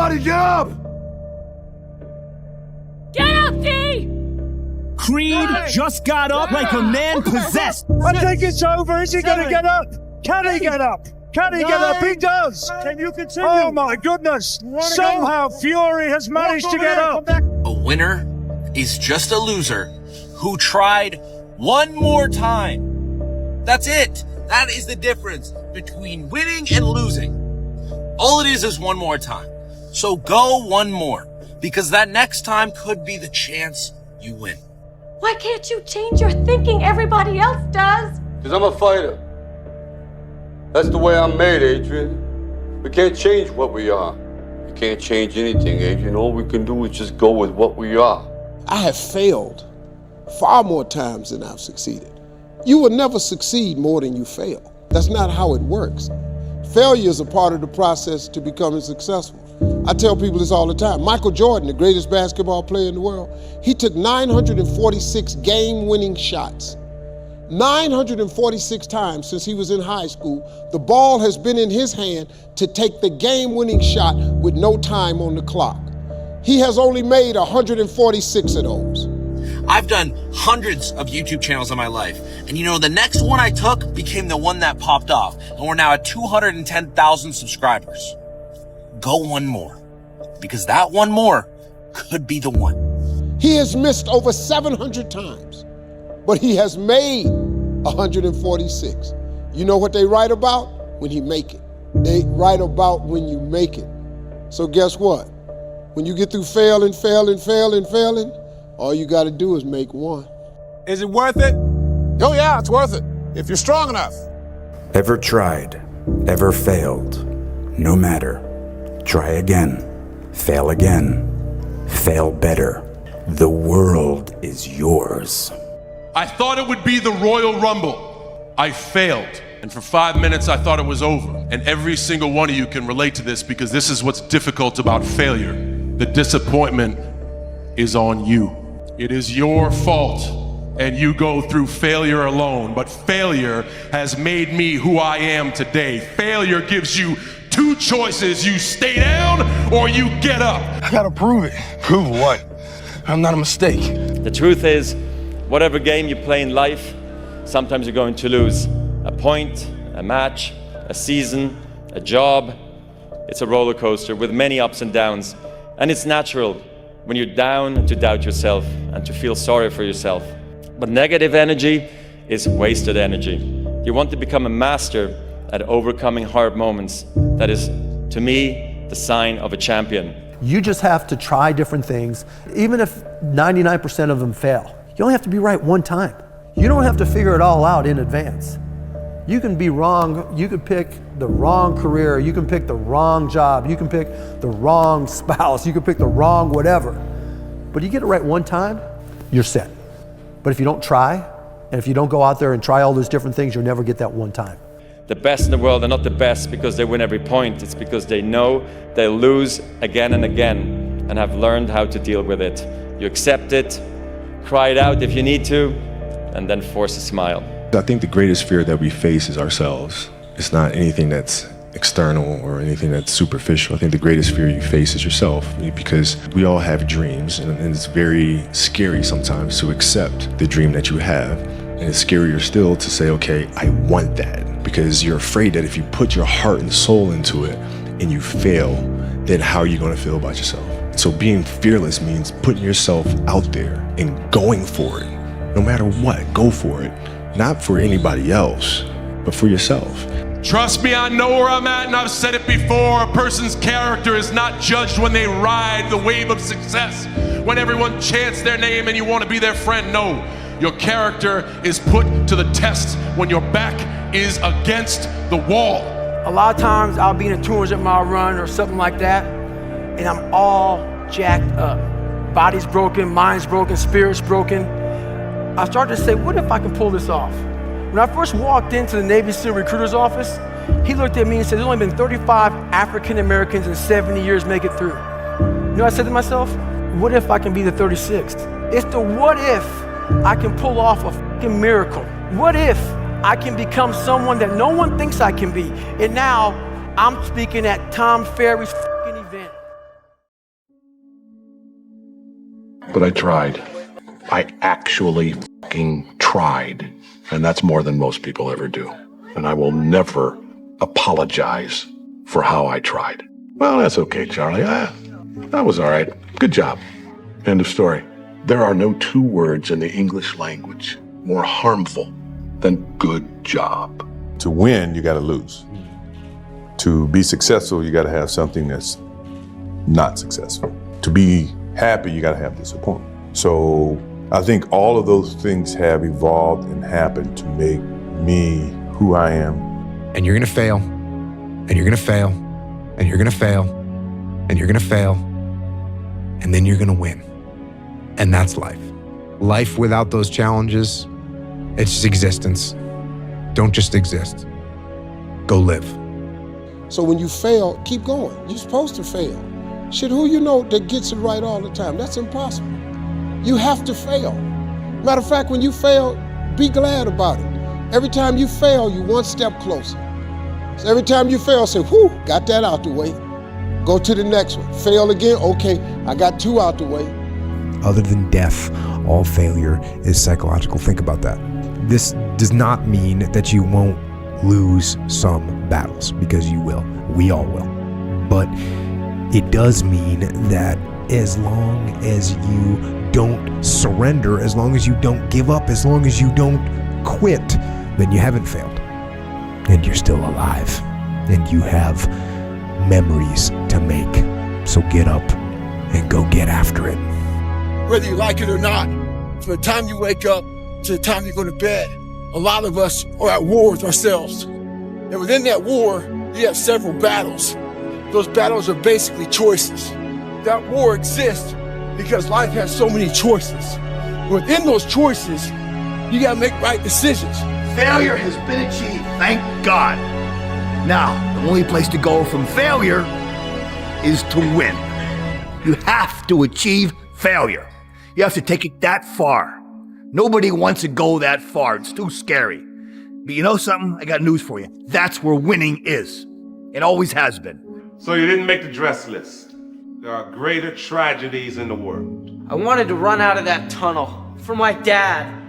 Everybody get up! Get up, D! Creed just got up like a man possessed. I think it's over. Is he going to get up? Can he get up? Can he get up? He does. Can you continue? Oh my goodness. Somehow Fury has managed to get up. A winner is just a loser who tried one more time. That's it. That is the difference between winning and losing. All it is one more time. So go one more, because that next time could be the chance you win. Why can't you change your thinking? Everybody else does. Because I'm a fighter. That's the way I'm made, Adrian. We can't change what we are. We can't change anything, Adrian. All we can do is just go with what we are. I have failed far more times than I've succeeded. You will never succeed more than you fail. That's not how it works. Failure is a part of the process to becoming successful. I tell people this all the time. Michael Jordan, the greatest basketball player in the world, he took 946 game-winning shots. 946 times since he was in high school, the ball has been in his hand to take the game-winning shot with no time on the clock. He has only made 146 of those. I've done hundreds of YouTube channels in my life. And you know, the next one I took became the one that popped off. And we're now at 210,000 subscribers. Go one more, because that one more could be the one. He has missed over 700 times, but he has made 146. You know what they write about? When he make it. They write about when you make it. So guess what? When you get through failing, all you got to do is make one. Is it worth it? Oh yeah, it's worth it. If you're strong enough. Ever tried, ever failed, no matter. Try again, fail better. The world is yours. I thought it would be the Royal Rumble. I failed. And for 5 minutes, I thought it was over. And every single one of you can relate to this, because this is what's difficult about failure. The disappointment is on you. It is your fault, and you go through failure alone. But failure has made me who I am today. Failure gives you two choices. You stay down or you get up. I gotta prove it. Prove what? I'm not a mistake. The truth is, whatever game you play in life, sometimes you're going to lose. A point, a match, a season, a job. It's a roller coaster with many ups and downs. And it's natural when you're down to doubt yourself and to feel sorry for yourself. But negative energy is wasted energy. You want to become a master at overcoming hard moments. That is, to me, the sign of a champion. You just have to try different things. Even if 99% of them fail, you only have to be right one time. You don't have to figure it all out in advance. You can be wrong, you could pick the wrong career, you can pick the wrong job, you can pick the wrong spouse, you can pick the wrong whatever. But you get it right one time, you're set. But if you don't try, and if you don't go out there and try all those different things, you'll never get that one time. The best in the world are not the best because they win every point. It's because they know they'll lose again and again and have learned how to deal with it. You accept it, cry it out if you need to, and then force a smile. I think the greatest fear that we face is ourselves. It's not anything that's external or anything that's superficial. I think the greatest fear you face is yourself, because we all have dreams, and it's very scary sometimes to accept the dream that you have. And it's scarier still to say, okay, I want that, because you're afraid that if you put your heart and soul into it and you fail, then how are you going to feel about yourself? So being fearless means putting yourself out there and going for it. No matter what, go for it. Not for anybody else, but for yourself. Trust me, I know where I'm at, and I've said it before. A person's character is not judged when they ride the wave of success, when everyone chants their name and you want to be their friend. No, your character is put to the test when your back is against the wall. A lot of times I'll be in a 200-mile run or something like that, and I'm all jacked up. Body's broken, mind's broken, spirit's broken. I started to say, what if I can pull this off? When I first walked into the Navy SEAL recruiter's office, he looked at me and said, there's only been 35 African Americans in 70 years make it through. You know what I said to myself? What if I can be the 36th? It's the what if I can pull off a fucking miracle. What if I can become someone that no one thinks I can be? And now I'm speaking at Tom Ferry's fucking event. But I tried. I actually fucking tried. And that's more than most people ever do. And I will never apologize for how I tried. Well, that's okay, Charlie. That was all right. Good job. End of story. There are no two words in the English language more harmful than good job. To win, you got to lose. To be successful, you got to have something that's not successful. To be happy, you got to have disappointment. So I think all of those things have evolved and happened to make me who I am. And you're gonna fail, and you're gonna fail, and you're gonna fail, and you're gonna fail, and then you're gonna win. And that's life. Life without those challenges, it's just existence. Don't just exist. Go live. So when you fail, keep going. You're supposed to fail. Shit, who you know that gets it right all the time? That's impossible. You have to fail. Matter of fact, when you fail, be glad about it. Every time you fail, you're one step closer. So every time you fail, say, whew, got that out the way. Go to the next one. Fail again, okay, I got 2 out the way. Other than death, all failure is psychological. Think about that. This does not mean that you won't lose some battles, because you will. We all will. But it does mean that as long as you don't surrender, as long as you don't give up, as long as you don't quit, then you haven't failed. And you're still alive. And you have memories to make. So get up and go get after it. Whether you like it or not, from the time you wake up to the time you go to bed, a lot of us are at war with ourselves. And within that war, you have several battles. Those battles are basically choices. That war exists because life has so many choices. Within those choices, you gotta make right decisions. Failure has been achieved, thank God. Now, the only place to go from failure is to win. You have to achieve failure. You have to take it that far. Nobody wants to go that far. It's too scary. But you know something? I got news for you. That's where winning is. It always has been. So you didn't make the dress list. There are greater tragedies in the world. I wanted to run out of that tunnel for my dad.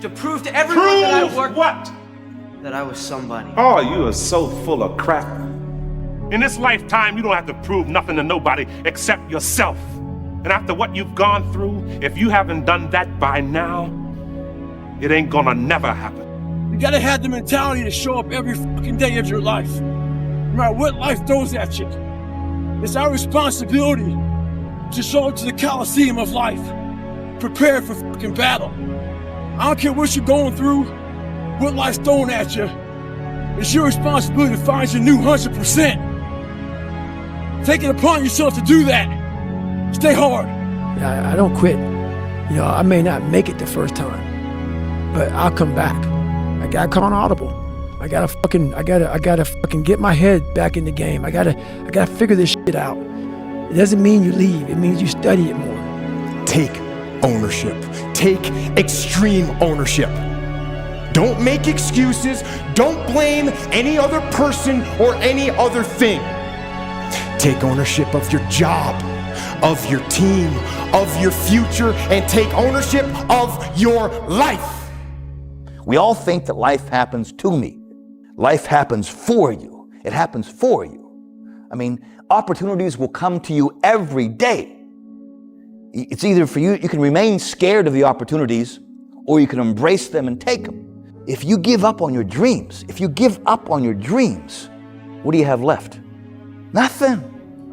To prove to everyone that I worked. What? That I was somebody. Oh, you are so full of crap. In this lifetime, you don't have to prove nothing to nobody except yourself. And after what you've gone through, if you haven't done that by now, it ain't gonna never happen. You gotta have the mentality to show up every fucking day of your life. No matter what life throws at you. It's our responsibility to show up to the Coliseum of life, prepared for fucking battle. I don't care what you're going through, what life's throwing at you. It's your responsibility to find your new 100%. Take it upon yourself to do that. Stay hard. I don't quit. You know, I may not make it the first time, but I'll come back. I gotta call an audible. I gotta fucking get my head back in the game. I gotta figure this shit out. It doesn't mean you leave. It means you study it more. Take ownership. Take extreme ownership. Don't make excuses. Don't blame any other person or any other thing. Take ownership of your job, of your team, of your future, and take ownership of your life. We all think that life happens to me. Life happens for you. It happens for you. I mean, opportunities will come to you every day. It's either for you, you can remain scared of the opportunities, or you can embrace them and take them. If you give up on your dreams, what do you have left? Nothing.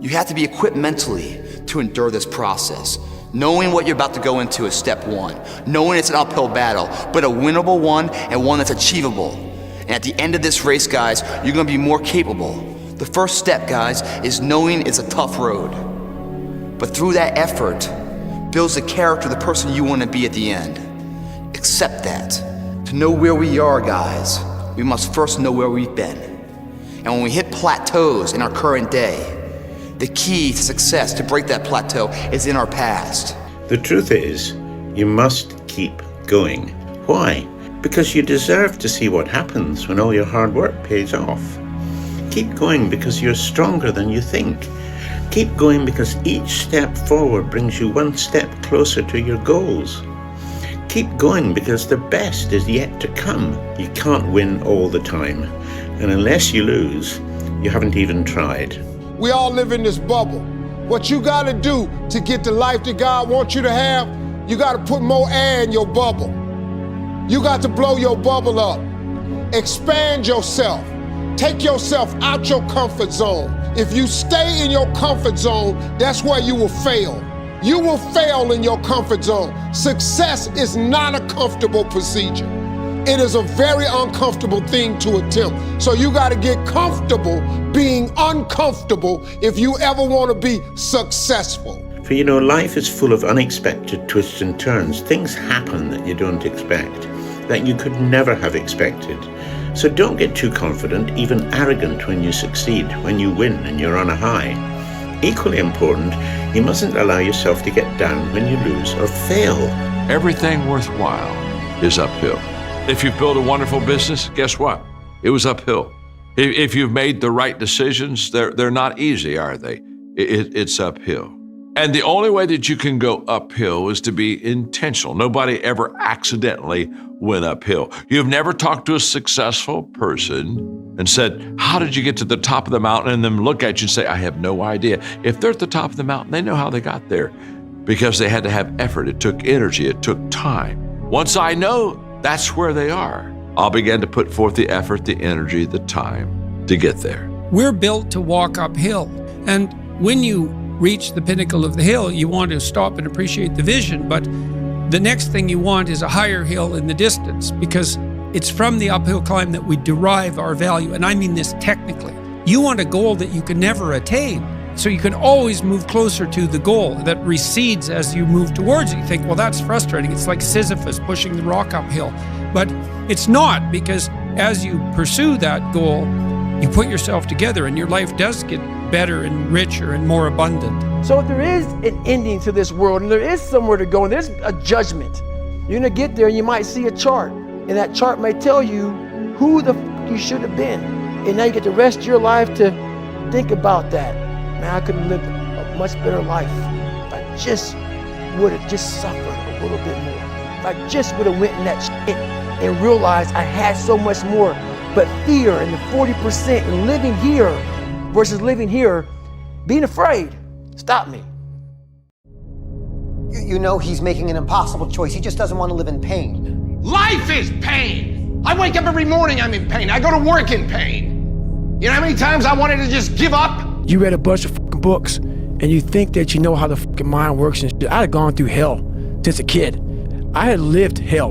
You have to be equipped mentally to endure this process. Knowing what you're about to go into is step one. Knowing it's an uphill battle, but a winnable one and one that's achievable. And at the end of this race, guys, you're gonna be more capable. The first step, guys, is knowing it's a tough road. But through that effort, builds the character of the person you wanna be at the end. Accept that. To know where we are, guys, we must first know where we've been. And when we hit plateaus in our current day, the key to success, to break that plateau, is in our past. The truth is, you must keep going. Why? Because you deserve to see what happens when all your hard work pays off. Keep going because you're stronger than you think. Keep going because each step forward brings you one step closer to your goals. Keep going because the best is yet to come. You can't win all the time. And unless you lose, you haven't even tried. We all live in this bubble. What you gotta do to get the life that God wants you to have, you gotta put more air in your bubble. You got to blow your bubble up. Expand yourself. Take yourself out your comfort zone. If you stay in your comfort zone, that's where you will fail. You will fail in your comfort zone. Success is not a comfortable procedure. It is a very uncomfortable thing to attempt. So you got to get comfortable being uncomfortable if you ever want to be successful. For you know, life is full of unexpected twists and turns. Things happen that you don't expect, that you could never have expected. So don't get too confident, even arrogant when you succeed, when you win and you're on a high. Equally important, you mustn't allow yourself to get down when you lose or fail. Everything worthwhile is uphill. If you've built a wonderful business, guess what? It was uphill. If you've made the right decisions, they're not easy, are they? It's uphill. And the only way that you can go uphill is to be intentional. Nobody ever accidentally went uphill. You've never talked to a successful person and said, how did you get to the top of the mountain? And then look at you and say, I have no idea. If they're at the top of the mountain, they know how they got there because they had to have effort. It took energy. It took time. Once I know that's where they are, I'll begin to put forth the effort, the energy, the time to get there. We're built to walk uphill. And when you reach the pinnacle of the hill, you want to stop and appreciate the vision, but the next thing you want is a higher hill in the distance, because it's from the uphill climb that we derive our value. And I mean this technically. You want a goal that you can never attain, so you can always move closer to the goal that recedes as you move towards it. You think, well, that's frustrating. It's like Sisyphus pushing the rock uphill. But it's not, because as you pursue that goal, you put yourself together and your life does get better and richer and more abundant. So if there is an ending to this world and there is somewhere to go and there's a judgment, you're gonna get there and you might see a chart, and that chart may tell you who the f you should have been. And now you get the rest of your life to think about that. Man, I could have lived a much better life if I just would have just suffered a little bit more. If I just would have went in that shit and realized I had so much more. But fear and the 40% and living here versus living here, being afraid, stop me. You know he's making an impossible choice. He just doesn't want to live in pain. Life is pain. I wake up every morning, I'm in pain. I go to work in pain. You know how many times I wanted to just give up? You read a bunch of fucking books and you think that you know how the fucking mind works and shit. I had gone through hell since a kid. I had lived hell.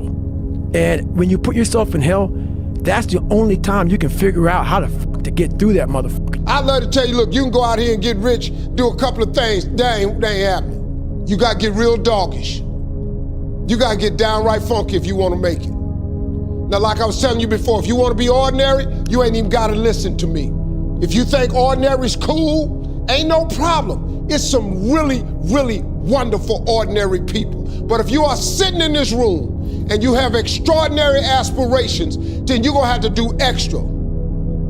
And when you put yourself in hell, that's the only time you can figure out how to get through that motherfucker. I'd love to tell you, look, you can go out here and get rich, do a couple of things. That ain't happening. You gotta get real doggish. You gotta get downright funky if you wanna make it. Now, like I was telling you before, if you wanna be ordinary, you ain't even gotta listen to me. If you think ordinary's cool, ain't no problem. It's some really, really wonderful ordinary people. But if you are sitting in this room and you have extraordinary aspirations, then you're gonna have to do extra.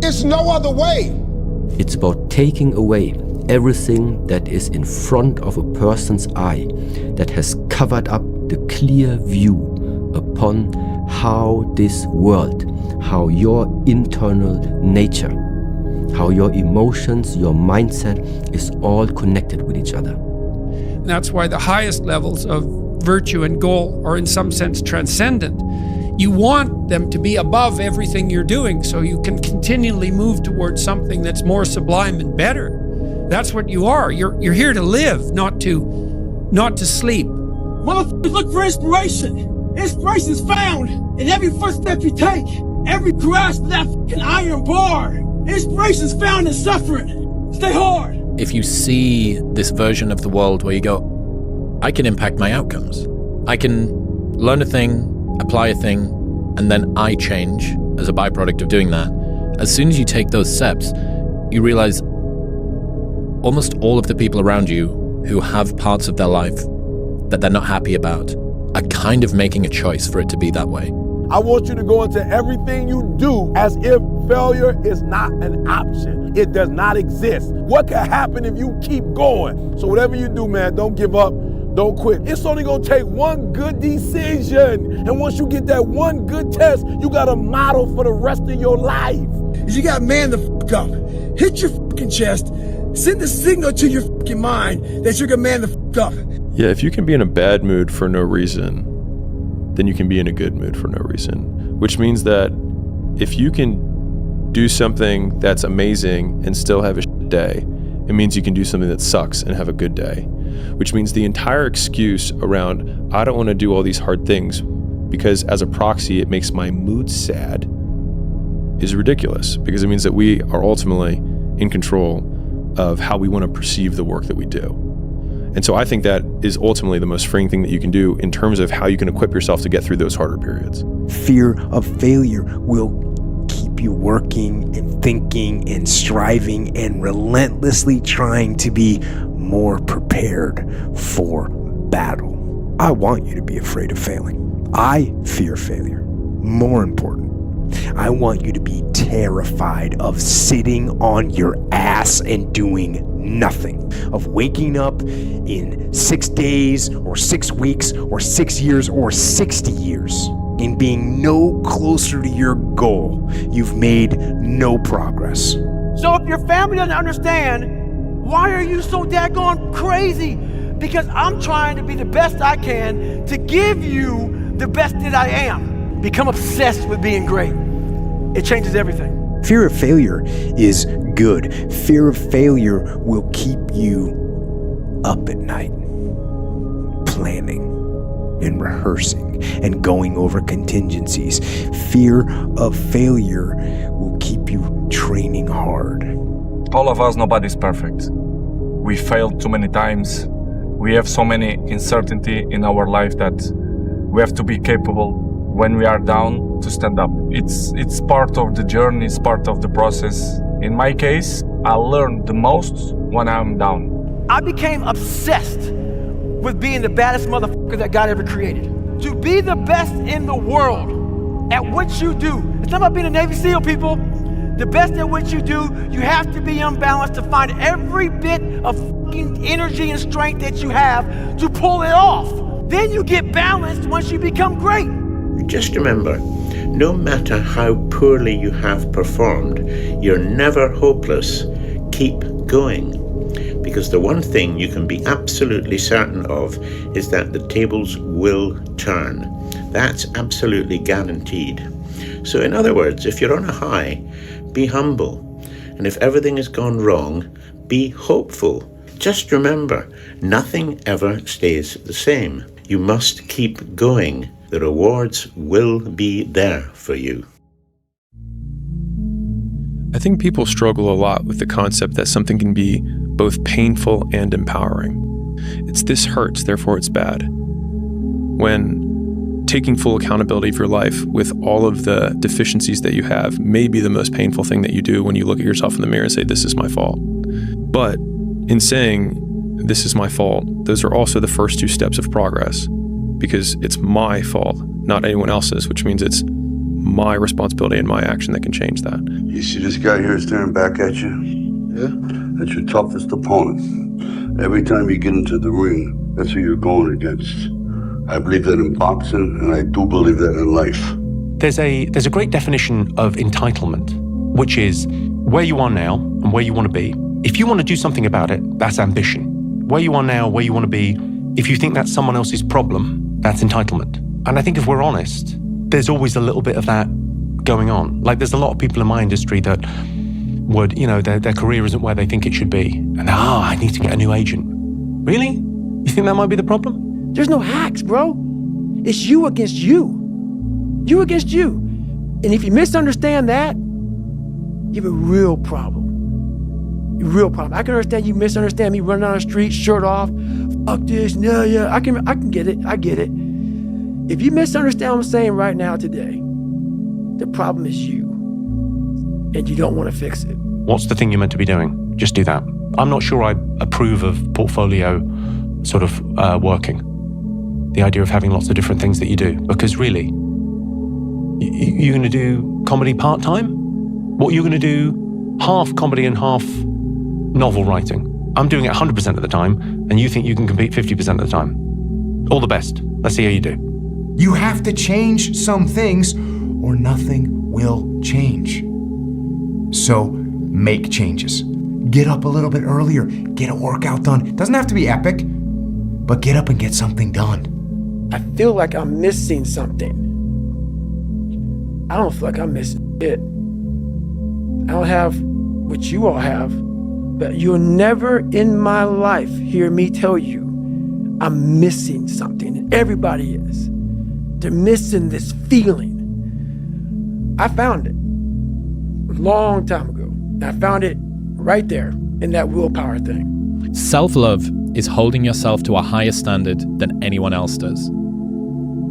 It's no other way. It's about taking away everything that is in front of a person's eye that has covered up the clear view upon how this world, how your internal nature, how your emotions, your mindset is all connected with each other. And that's why the highest levels of virtue and goal are in some sense transcendent. You want them to be above everything you're doing so you can continually move towards something that's more sublime and better. That's what you are. You're here to live, not to sleep. Motherfuckers, look for inspiration. Inspiration's found in every footstep you take, every grasp of that fucking iron bar. Inspiration's found in suffering. Stay hard. If you see this version of the world where you go, I can impact my outcomes. I can learn a thing, apply a thing, and then I change as a byproduct of doing that. As soon as you take those steps, you realize almost all of the people around you who have parts of their life that they're not happy about are kind of making a choice for it to be that way. I want you to go into everything you do as if failure is not an option. It does not exist. What can happen if you keep going? So whatever you do, man, don't give up. Don't quit. It's only gonna take one good decision. And once you get that one good test, you got a model for the rest of your life. You gotta man the fuck up. Hit your fucking chest. Send a signal to your fucking mind that you're gonna man the fuck up. Yeah, if you can be in a bad mood for no reason, then you can be in a good mood for no reason. Which means that if you can do something that's amazing and still have a shit day, it means you can do something that sucks and have a good day. Which means the entire excuse around, I don't want to do all these hard things because as a proxy it makes my mood sad, is ridiculous, because it means that we are ultimately in control of how we want to perceive the work that we do. And so I think that is ultimately the most freeing thing that you can do in terms of how you can equip yourself to get through those harder periods. Fear of failure will keep you working and thinking and striving and relentlessly trying to be more prepared for battle. I want you to be afraid of failing. I fear failure. More important, I want you to be terrified of sitting on your ass and doing nothing, of waking up in 6 days or 6 weeks or 6 years or 60 years and being no closer to your goal. You've made no progress. So if your family doesn't understand, why are you so daggone crazy? Because I'm trying to be the best I can to give you the best that I am. Become obsessed with being great. It changes everything. Fear of failure is good. Fear of failure will keep you up at night, planning and rehearsing and going over contingencies. Fear of failure will keep you training hard. All of us, nobody's perfect. We failed too many times. We have so many uncertainty in our life that we have to be capable when we are down to stand up. It's part of the journey, it's part of the process. In my case, I learned the most when I'm down. I became obsessed with being the baddest motherfucker that God ever created. To be the best in the world at what you do. It's not about being a Navy SEAL, people. The best at what you do, you have to be unbalanced to find every bit of fucking energy and strength that you have to pull it off. Then you get balanced once you become great. Just remember, no matter how poorly you have performed, you're never hopeless. Keep going. Because the one thing you can be absolutely certain of is that the tables will turn. That's absolutely guaranteed. So in other words, if you're on a high, be humble. And if everything has gone wrong, be hopeful. Just remember, nothing ever stays the same. You must keep going. The rewards will be there for you. I think people struggle a lot with the concept that something can be both painful and empowering. It's this hurts, therefore it's bad. When taking full accountability of your life with all of the deficiencies that you have may be the most painful thing that you do when you look at yourself in the mirror and say, this is my fault. But in saying, this is my fault, those are also the first 2 steps of progress. Because it's my fault, not anyone else's, which means it's my responsibility and my action that can change that. You see this guy here staring back at you? Yeah? That's your toughest opponent. Every time you get into the ring, that's who you're going against. I believe that in boxing, and I do believe that in life. There's a great definition of entitlement, which is where you are now and where you want to be. If you want to do something about it, that's ambition. Where you are now, where you want to be, if you think that's someone else's problem, that's entitlement. And I think if we're honest, there's always a little bit of that going on. Like there's a lot of people in my industry that would, their career isn't where they think it should be. And I need to get a new agent. Really? You think that might be the problem? There's no hacks, bro. It's you against you. You against you. And if you misunderstand that, you have a real problem. A real problem. I can understand you misunderstand me running down the street, shirt off. Fuck this, yeah. I can get it. I get it. If you misunderstand what I'm saying right now today, the problem is you. And you don't want to fix it. What's the thing you're meant to be doing? Just do that. I'm not sure I approve of portfolio sort of working. The idea of having lots of different things that you do. Because really, you're going to do comedy part-time? What you're going to do half comedy and half novel writing. I'm doing it 100% of the time, and you think you can compete 50% of the time. All the best. Let's see how you do. You have to change some things or nothing will change. So make changes. Get up a little bit earlier. Get a workout done. It doesn't have to be epic, but get up and get something done. I feel like I'm missing something. I don't feel like I'm missing it. I don't have what you all have, but you'll never in my life hear me tell you I'm missing something. And everybody is. They're missing this feeling. I found it a long time ago. And I found it right there in that willpower thing. Self-love is holding yourself to a higher standard than anyone else does.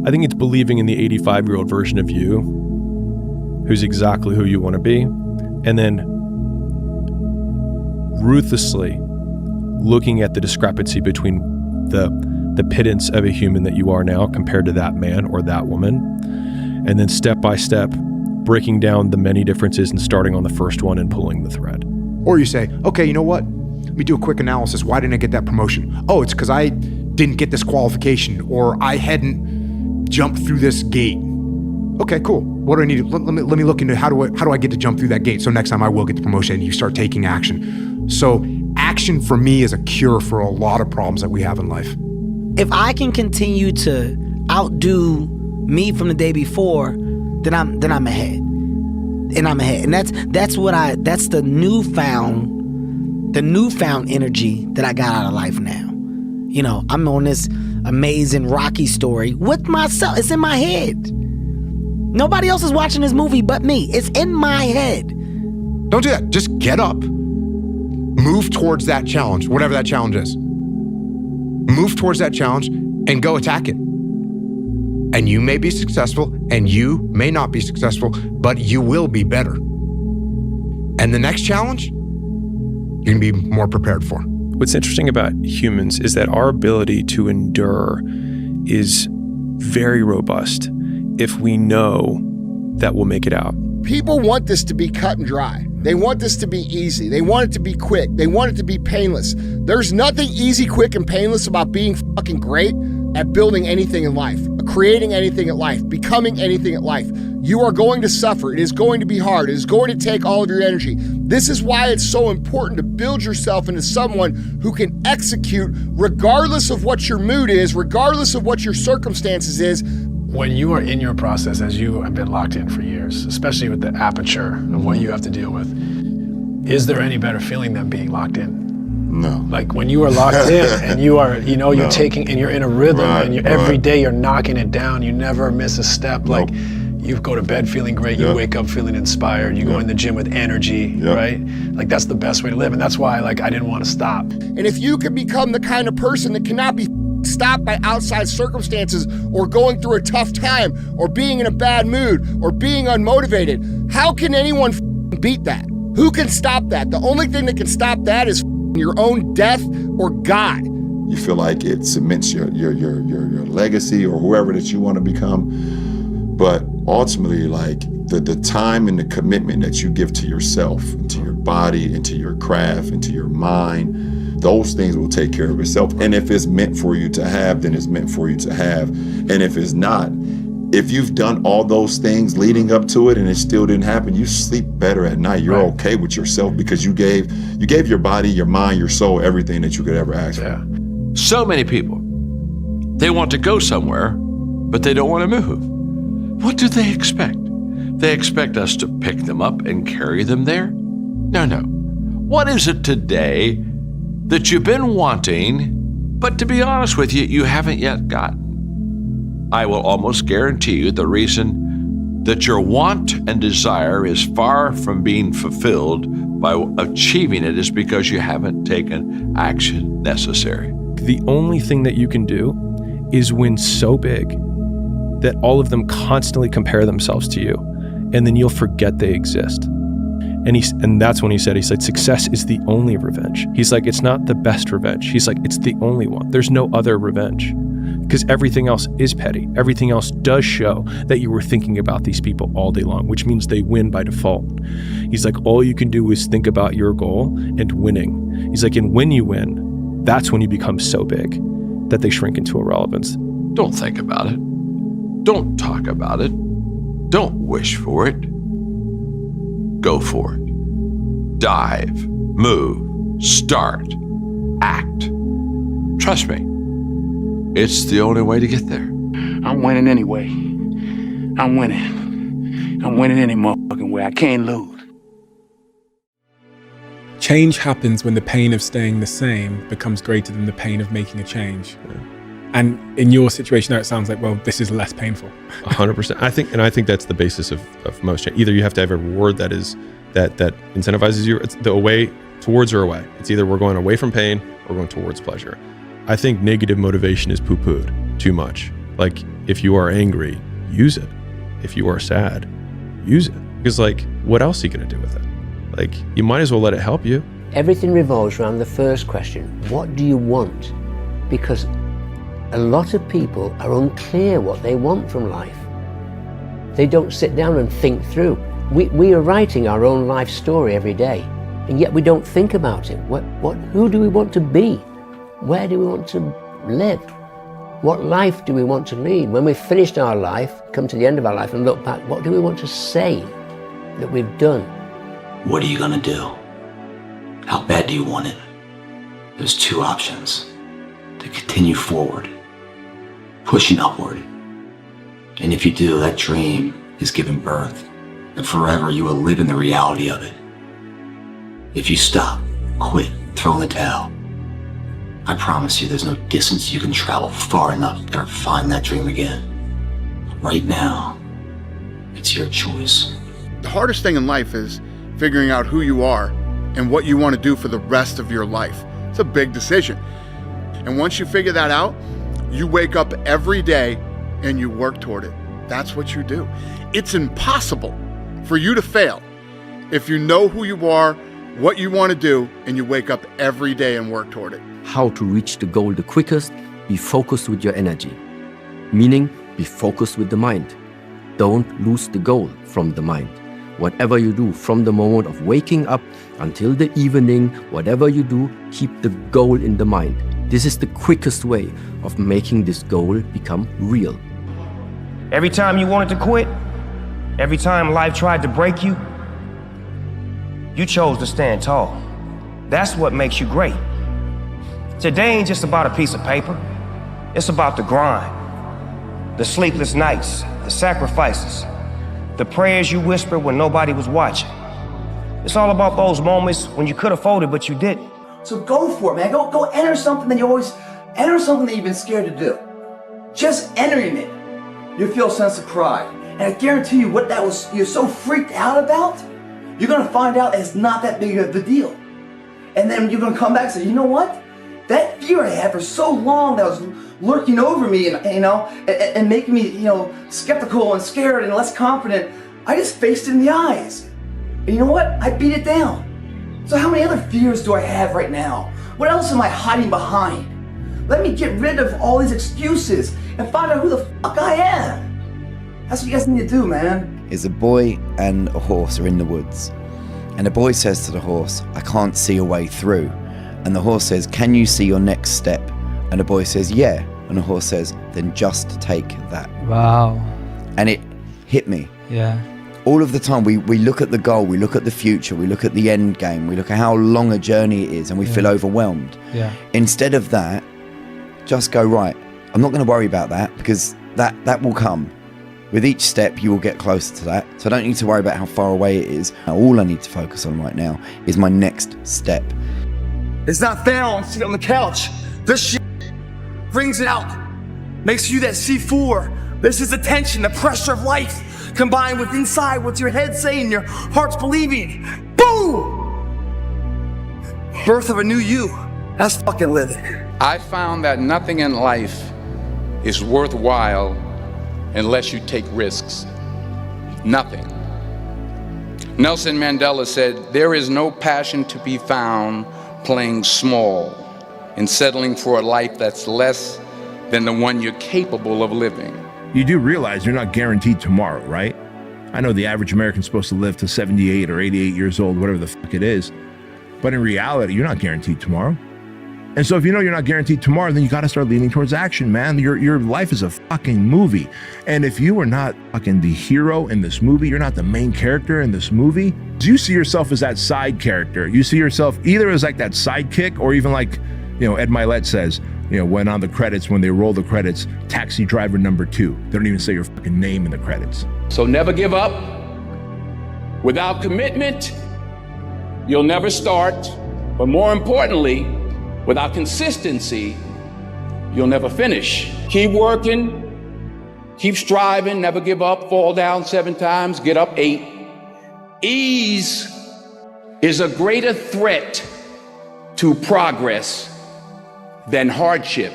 I think it's believing in the 85-year-old version of you, who's exactly who you want to be, and then ruthlessly looking at the discrepancy between the pittance of a human that you are now compared to that man or that woman, and then step by step breaking down the many differences and starting on the first one and pulling the thread. Or you say, okay, you know what? Let me do a quick analysis. Why didn't I get that promotion? Oh, it's because I didn't get this qualification, or I hadn't jumped through this gate. Okay, cool. What do I need? Let me look into how do I get to jump through that gate so next time I will get the promotion, and you start taking action. So action for me is a cure for a lot of problems that we have in life. If I can continue to outdo me from the day before, then I'm ahead. And I'm ahead. And that's the newfound energy that I got out of life now. You know, I'm on this amazing Rocky story with myself. It's in my head. Nobody else is watching this movie but me. It's in my head. Don't do that. Just get up. Move towards that challenge, whatever that challenge is. Move towards that challenge and go attack it. And you may be successful and you may not be successful, but you will be better. And the next challenge, you're gonna be more prepared for. What's interesting about humans is that our ability to endure is very robust if we know that we'll make it out. People want this to be cut and dry. They want this to be easy. They want it to be quick. They want it to be painless. There's nothing easy, quick, and painless about being fucking great at building anything in life, creating anything in life, becoming anything in life. You are going to suffer. It is going to be hard. It is going to take all of your energy. This is why it's so important to build yourself into someone who can execute regardless of what your mood is, regardless of what your circumstances is. When you are in your process, as you have been locked in for years, especially with the aperture of what you have to deal with, is there any better feeling than being locked in? No. Like when you are locked in and you are, you know, you're taking, and you're in a rhythm, and every day you're knocking it down, you never miss a step. Like you go to bed feeling great, you wake up feeling inspired, you go in the gym with energy, right? Like that's the best way to live. And that's why I didn't want to stop. And if you could become the kind of person that cannot be stopped by outside circumstances or going through a tough time or being in a bad mood or being unmotivated, how can anyone beat that? Who can stop that? The only thing that can stop that is your own death or God. You feel like it cements your legacy or whoever that you want to become. But ultimately, like the time and the commitment that you give to yourself, and to your body, and to your craft, and to your mind, those things will take care of itself. And if it's meant for you to have, then it's meant for you to have. And if it's not, if you've done all those things leading up to it and it still didn't happen, you sleep better at night. You're okay with yourself because you gave your body, your mind, your soul, everything that you could ever ask for. So many people, they want to go somewhere, but they don't want to move. What do they expect? They expect us to pick them up and carry them there? No. What is it today that you've been wanting, but to be honest with you, you haven't yet gotten? I will almost guarantee you the reason that your want and desire is far from being fulfilled by achieving it is because you haven't taken action necessary. The only thing that you can do is win so big that all of them constantly compare themselves to you, and then you'll forget they exist. And that's when he said, success is the only revenge. He's like, it's not the best revenge. He's like, it's the only one. There's no other revenge. because everything else is petty. Everything else does show that you were thinking about these people all day long, which means they win by default. He's like, all you can do is think about your goal and winning. He's like, and when you win, that's when you become so big that they shrink into irrelevance. Don't think about it. Don't talk about it. Don't wish for it. Go for it. Dive, move, start, act. Trust me, it's the only way to get there. I'm winning anyway. I'm winning. I'm winning any motherfucking way. I can't lose. Change happens when the pain of staying the same becomes greater than the pain of making a change. Yeah. And in your situation now, it sounds like, well, this is less painful. 100%. I think that's the basis of most change. Either you have to have a reward that incentivizes you. It's the away towards or away. It's either we're going away from pain or going towards pleasure. I think negative motivation is poo-pooed too much. Like, if you are angry, use it. If you are sad, use it. Because, like, what else are you going to do with it? Like, you might as well let it help you. Everything revolves around the first question: what do you want? Because a lot of people are unclear what they want from life. They don't sit down and think through. We are writing our own life story every day, and yet we don't think about it. Who do we want to be? Where do we want to live? What life do we want to lead? When we've finished our life, come to the end of our life and look back, what do we want to say that we've done? What are you gonna do? How bad do you want it? There's two options: to continue forward, pushing upward. And if you do, that dream is given birth, and forever you will live in the reality of it. If you stop, quit, throw in the towel, I promise you there's no distance you can travel far enough to ever find that dream again. Right now, it's your choice. The hardest thing in life is figuring out who you are and what you want to do for the rest of your life. It's a big decision. And once you figure that out, you wake up every day and you work toward it. That's what you do. It's impossible for you to fail if you know who you are, what you want to do, and you wake up every day and work toward it. How to reach the goal the quickest: be focused with your energy. Meaning, be focused with the mind. Don't lose the goal from the mind. Whatever you do, from the moment of waking up until the evening, whatever you do, keep the goal in the mind. This is the quickest way of making this goal become real. Every time you wanted to quit, every time life tried to break you, you chose to stand tall. That's what makes you great. Today ain't just about a piece of paper. It's about the grind, the sleepless nights, the sacrifices, the prayers you whispered when nobody was watching. It's all about those moments when you could have folded, but you didn't. So go for it, man. Go enter something that enter something that you've been scared to do. Just entering it, you feel a sense of pride. And I guarantee you what you're so freaked out about, you're gonna find out it's not that big of a deal. And then you're gonna come back and say, you know what? That fear I had for so long that was lurking over me and making me, skeptical and scared and less confident, I just faced it in the eyes. And you know what? I beat it down. So how many other fears do I have right now? What else am I hiding behind? Let me get rid of all these excuses and find out who the fuck I am. That's what you guys need to do, man. Is a boy and a horse are in the woods. And the boy says to the horse, I can't see a way through. And the horse says, can you see your next step? And the boy says, yeah. And the horse says, then just take that. Wow. And it hit me. Yeah. All of the time, we look at the goal, we look at the future, we look at the end game, we look at how long a journey it is, and we feel overwhelmed. Yeah. Instead of that, just go, right, I'm not going to worry about that, because that will come. With each step, you will get closer to that. So I don't need to worry about how far away it is. All I need to focus on right now is my next step. It's not found sitting on the couch. This shit brings it out. Makes you that C4. This is the tension, the pressure of life, combined with inside what's your head saying, your heart's believing. Boom! Birth of a new you. That's fucking living. I found that nothing in life is worthwhile unless you take risks. Nothing. Nelson Mandela said, there is no passion to be found playing small and settling for a life that's less than the one you're capable of living. You do realize you're not guaranteed tomorrow, right? I know the average American's supposed to live to 78 or 88 years old, whatever the fuck it is. But in reality, you're not guaranteed tomorrow. And so if you know you're not guaranteed tomorrow, then you got to start leaning towards action, man. Your life is a fucking movie. And if you are not fucking the hero in this movie, you're not the main character in this movie, you see yourself as that side character. You see yourself either as like that sidekick or even like, you know, Ed Milet says, you know, when on the credits, when they roll the credits, taxi driver number 2. They don't even say your fucking name in the credits. So never give up. Without commitment, you'll never start. But more importantly, without consistency, you'll never finish. Keep working, keep striving, never give up, fall down 7 times, get up 8. Ease is a greater threat to progress than hardship.